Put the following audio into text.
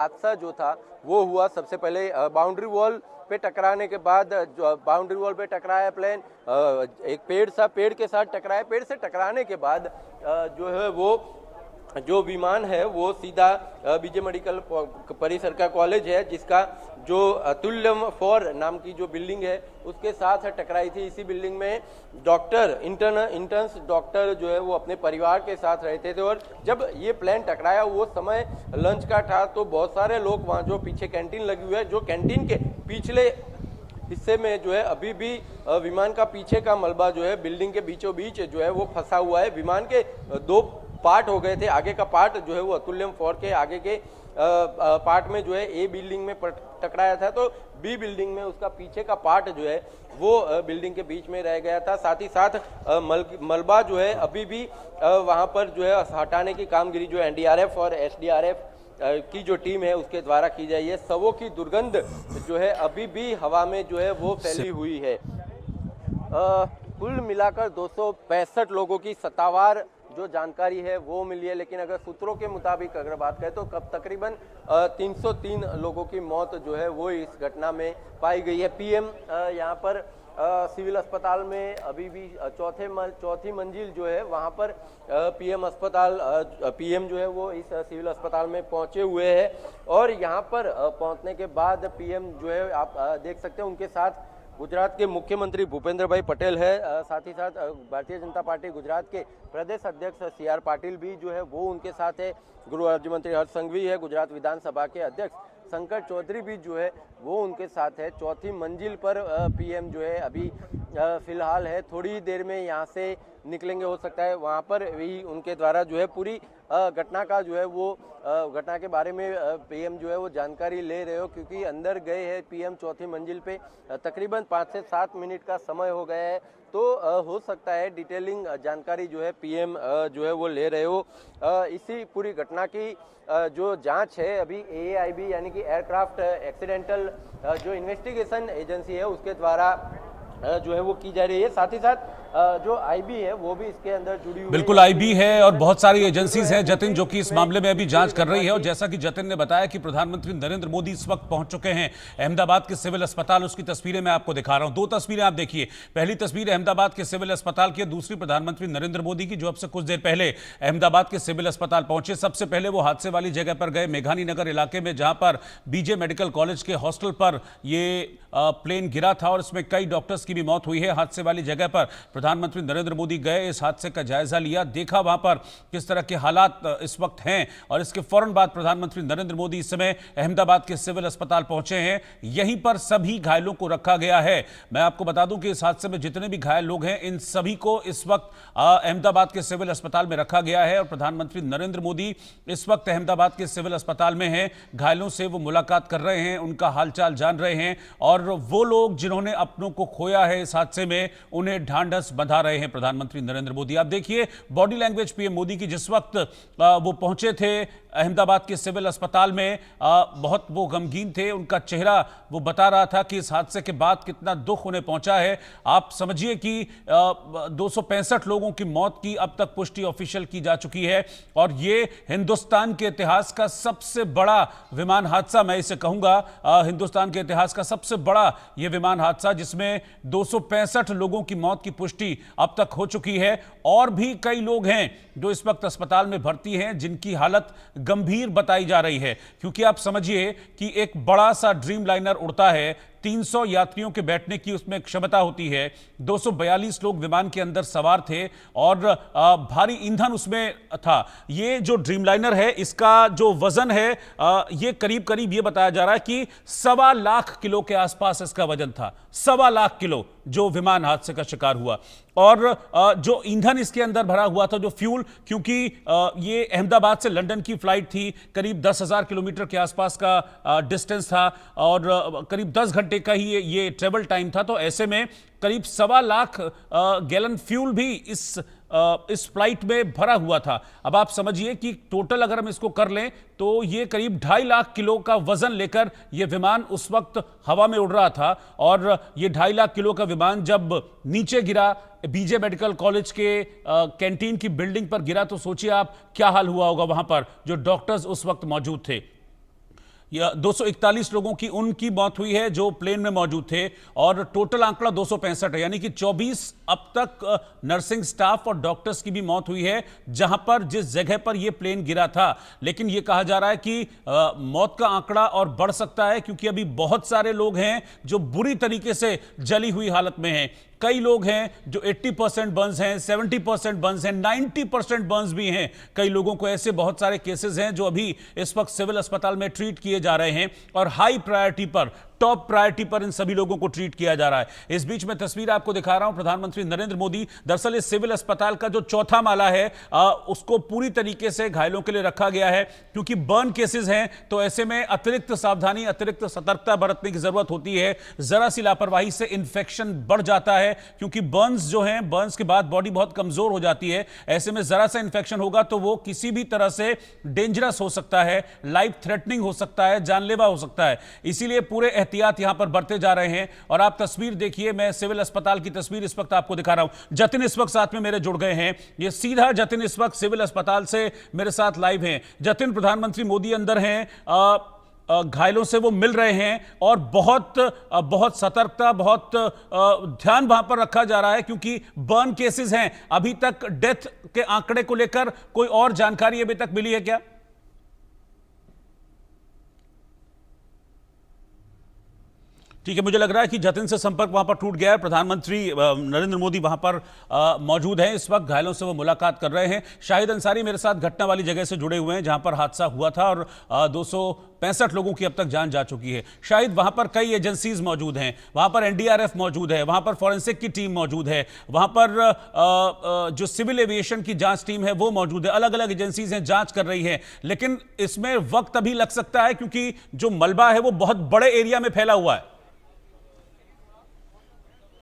हादसा जो था वो हुआ सबसे पहले बाउंड्री वॉल पे टकराने के बाद, जो बाउंड्री वॉल पे टकराया प्लेन, एक पेड़ के साथ टकराया। पेड़ से टकराने के बाद जो है वो जो विमान है वो सीधा बीजे मेडिकल परिसर का कॉलेज है, जिसका जो अतुल्यम 4 नाम की जो बिल्डिंग है उसके साथ टकराई थी। इसी बिल्डिंग में इंटर्न्स डॉक्टर जो है वो अपने परिवार के साथ रहते थे, और जब ये प्लेन टकराया वो समय लंच का था, तो बहुत सारे लोग वहाँ, जो पीछे कैंटीन लगी हुई है, जो कैंटीन के पिछले हिस्से में जो है अभी भी विमान का पीछे का मलबा जो है बिल्डिंग के बीचों बीच जो है वो फंसा हुआ है। विमान के 2 पार्ट हो गए थे। आगे का पार्ट जो है वो अतुल्यम 4 के आगे के पार्ट में जो है ए बिल्डिंग में टकराया था, तो बी बिल्डिंग में उसका पीछे का पार्ट जो है वो बिल्डिंग के बीच में रह गया था। साथ ही साथ मलबा जो है अभी भी वहां पर जो है हटाने की कामगिरी जो एनडीआरएफ और एसडीआरएफ की जो टीम है उसके द्वारा की जाए। ये शवों की दुर्गंध जो है अभी भी हवा में जो है वो फैली हुई है। कुल मिलाकर 265 लोगों की सत्तावार जो जानकारी है वो मिली है, लेकिन अगर सूत्रों के मुताबिक अगर बात करें तो तकरीबन 303 लोगों की मौत जो है वो इस घटना में पाई गई है। पीएम यहाँ पर सिविल अस्पताल में अभी भी चौथी मंजिल जो है वहाँ पर पीएम जो है वो इस सिविल अस्पताल में पहुँचे हुए हैं, और यहाँ पर पहुँचने के बाद पीएम जो है आप देख सकते हैं उनके साथ गुजरात के मुख्यमंत्री भूपेंद्र भाई पटेल है, साथ ही साथ भारतीय जनता पार्टी गुजरात के प्रदेश अध्यक्ष सीआर पाटिल भी जो है वो उनके साथ है, गृह राज्य मंत्री हर्ष संघवी है, गुजरात विधानसभा के अध्यक्ष शंकर चौधरी भी जो है वो उनके साथ है। चौथी मंजिल पर पीएम जो है अभी फिलहाल है, थोड़ी देर में यहाँ से निकलेंगे, हो सकता है वहाँ पर भी उनके द्वारा जो है पूरी घटना का जो है वो घटना के बारे में पीएम जो है वो जानकारी ले रहे हो, क्योंकि अंदर गए हैं पीएम चौथी मंजिल पे, तकरीबन 5 से 7 मिनट का समय हो गया है, तो हो सकता है डिटेलिंग जानकारी जो है पीएम जो है वो ले रहे हो। इसी पूरी घटना की जो जांच है अभी एआईबी यानी कि एयरक्राफ्ट एक्सीडेंटल जो इन्वेस्टिगेशन एजेंसी है उसके द्वारा जो है वो की जा रही है। साथ ही साथ जो आईबी है वो भी इसके अंदर जुड़ी हुई बिल्कुल आईबी है और बहुत सारी एजेंसीज हैं जतिन, जो कि इस मामले में अभी जांच कर रही है। और जैसा कि जतिन ने बताया कि प्रधानमंत्री नरेंद्र मोदी इस वक्त पहुंच चुके हैं अहमदाबाद के सिविल अस्पताल। उसकी तस्वीरें मैं आपको दिखा रहा हूं, 2 तस्वीरें आप देखिए। पहली तस्वीर अहमदाबाद के सिविल अस्पताल की, दूसरी प्रधानमंत्री नरेंद्र मोदी की, जो अब से कुछ देर पहले अहमदाबाद के सिविल अस्पताल पहुंचे। सबसे पहले वो हादसे वाली जगह पर गए, मेघानी नगर इलाके में, जहां पर बीजे मेडिकल कॉलेज के हॉस्टल पर ये प्लेन गिरा था और इसमें कई डॉक्टर्स की भी मौत हुई है। हादसे वाली जगह पर प्रधानमंत्री नरेंद्र मोदी गए, इस हादसे का जायजा लिया, देखा वहां पर किस तरह के हालात इस वक्त हैं, और इसके फौरन बाद प्रधानमंत्री नरेंद्र मोदी इस समय अहमदाबाद के सिविल अस्पताल पहुंचे हैं। यहीं पर सभी घायलों को रखा गया है। मैं आपको बता दूं कि इस हादसे में जितने भी घायल लोग हैं इन सभी को इस वक्त अहमदाबाद के सिविल अस्पताल में रखा गया है, और प्रधानमंत्री नरेंद्र मोदी इस वक्त अहमदाबाद के सिविल अस्पताल में हैं। घायलों से वो मुलाकात कर रहे हैं, उनका हालचाल जान रहे हैं, और वो लोग जिन्होंने अपनों को खोया है इस हादसे में उन्हें ढांढस बंधा रहे हैं प्रधानमंत्री नरेंद्र मोदी। आप देखिए बॉडी लैंग्वेज पीएम मोदी की, जिस वक्त वो पहुंचे थे अहमदाबाद के सिविल अस्पताल में, बहुत वो गमगीन थे, उनका चेहरा वो बता रहा था कि इस हादसे के बाद कितना दुख उन्हें पहुंचा है। आप समझिए कि 265 लोगों की मौत की अब तक पुष्टि ऑफिशियल की जा चुकी है, और ये हिंदुस्तान के इतिहास का सबसे बड़ा विमान हादसा, मैं इसे कहूंगा हिंदुस्तान के इतिहास का सबसे बड़ा ये विमान हादसा, जिसमें 265 लोगों की मौत की पुष्टि अब तक हो चुकी है। और भी कई लोग हैं जो इस वक्त अस्पताल में भर्ती हैं, जिनकी हालत गंभीर बताई जा रही है, क्योंकि आप समझिए कि एक बड़ा सा ड्रीम लाइनर उड़ता है, 300 यात्रियों के बैठने की उसमें क्षमता होती है, 242 लोग विमान के अंदर सवार थे, और भारी ईंधन उसमें था। ये जो ड्रीमलाइनर है इसका जो वजन है ये करीब करीब ये बताया जा रहा है कि 1.25 लाख किलो के आसपास इसका वजन था, 1.25 लाख किलो जो विमान हादसे का शिकार हुआ। और जो ईंधन इसके अंदर भरा हुआ था, जो फ्यूल, क्योंकि ये अहमदाबाद से लंदन की फ्लाइट थी, करीब 10,000 किलोमीटर के आसपास का डिस्टेंस था, और करीब 10 घंटे का ही ये ट्रेवल टाइम था, तो ऐसे में करीब 1.25 लाख गैलन फ्यूल भी इस फ्लाइट में भरा हुआ था। अब आप समझिए कि टोटल अगर हम इसको कर लें तो ये करीब 2.5 लाख किलो का वजन लेकर यह विमान उस वक्त हवा में उड़ रहा था, और ये 2.5 लाख किलो का विमान जब नीचे गिरा, बीजे मेडिकल कॉलेज के कैंटीन की बिल्डिंग पर गिरा, तो सोचिए आप क्या हाल हुआ होगा वहां पर जो डॉक्टर्स उस वक्त मौजूद थे। या 241 लोगों की उनकी मौत हुई है जो प्लेन में मौजूद थे, और टोटल आंकड़ा 265 है, यानी कि 24 अब तक नर्सिंग स्टाफ और डॉक्टर्स की भी मौत हुई है जहां पर जिस जगह पर यह प्लेन गिरा था। लेकिन यह कहा जा रहा है कि मौत का आंकड़ा और बढ़ सकता है, क्योंकि अभी बहुत सारे लोग हैं जो बुरी तरीके से जली हुई हालत में हैं। कई लोग हैं जो 80% बर्न्स हैं, 70% बर्न्स हैं, 90% बर्न्स भी हैं। कई लोगों को ऐसे बहुत सारे केसेस हैं जो अभी इस वक्त सिविल अस्पताल में ट्रीट किए जा रहे हैं, और हाई प्रायोरिटी पर, टॉप प्रायोरिटी पर इन सभी लोगों को ट्रीट किया जा रहा है। इस बीच में तस्वीर आपको दिखा रहा हूं, प्रधानमंत्री नरेंद्र मोदी दरअसल इस सिविल अस्पताल का जो चौथा माला है उसको पूरी तरीके से घायलों के लिए रखा गया है, क्योंकि बर्न केसेस हैं, तो ऐसे में अतिरिक्त सावधानी, अतिरिक्त सतर्कता बरतने की जरूरत होती है। जरा सी लापरवाही से इंफेक्शन बढ़ जाता है, क्योंकि बर्न्स जो हैं, बर्न्स के बाद बॉडी बहुत कमजोर हो जाती है। ऐसे में जरा सा इंफेक्शन होगा तो वो किसी भी तरह से डेंजरस हो सकता है, लाइफ थ्रेटनिंग हो सकता है, जानलेवा हो सकता है। इसीलिए पूरे एहतियात यहां पर बरते जा रहे हैं। और आप तस्वीर देखिए, मैं सिविल अस्पताल की तस्वीर इस वक्त आपको दिखा रहा हूं। जतिन इस वक्त साथ में मेरे जुड़ गए हैं, ये सीधा जतिन इस वक्त सिविल अस्पताल से मेरे साथ लाइव हैं। जतिन, प्रधानमंत्री मोदी अंदर हैं, घायलों से वो मिल रहे हैं, और बहुत सतर्कता, बहुत ध्यान वहां पर रखा जा रहा है, क्योंकि बर्न केसेस हैं। अभी तक डेथ के आंकड़े को लेकर कोई और जानकारी अभी तक मिली है क्या? ठीक है, मुझे लग रहा है कि जतिन से संपर्क वहां पर टूट गया है। प्रधानमंत्री नरेंद्र मोदी वहां पर मौजूद हैं, इस वक्त घायलों से वो मुलाकात कर रहे हैं। शाहिद अंसारी मेरे साथ घटना वाली जगह से जुड़े हुए हैं जहां पर हादसा हुआ था, और 265 लोगों की अब तक जान जा चुकी है। शाहिद, वहां पर कई एजेंसीज मौजूद हैं, वहां पर एनडीआरएफ मौजूद है, वहां पर फॉरेंसिक की टीम मौजूद है, वहां पर जो सिविल एविएशन की जांच टीम है वो मौजूद है, अलग अलग एजेंसीज हैं, जांच कर रही है। लेकिन इसमें वक्त अभी लग सकता है, क्योंकि जो मलबा है वो बहुत बड़े एरिया में फैला हुआ है।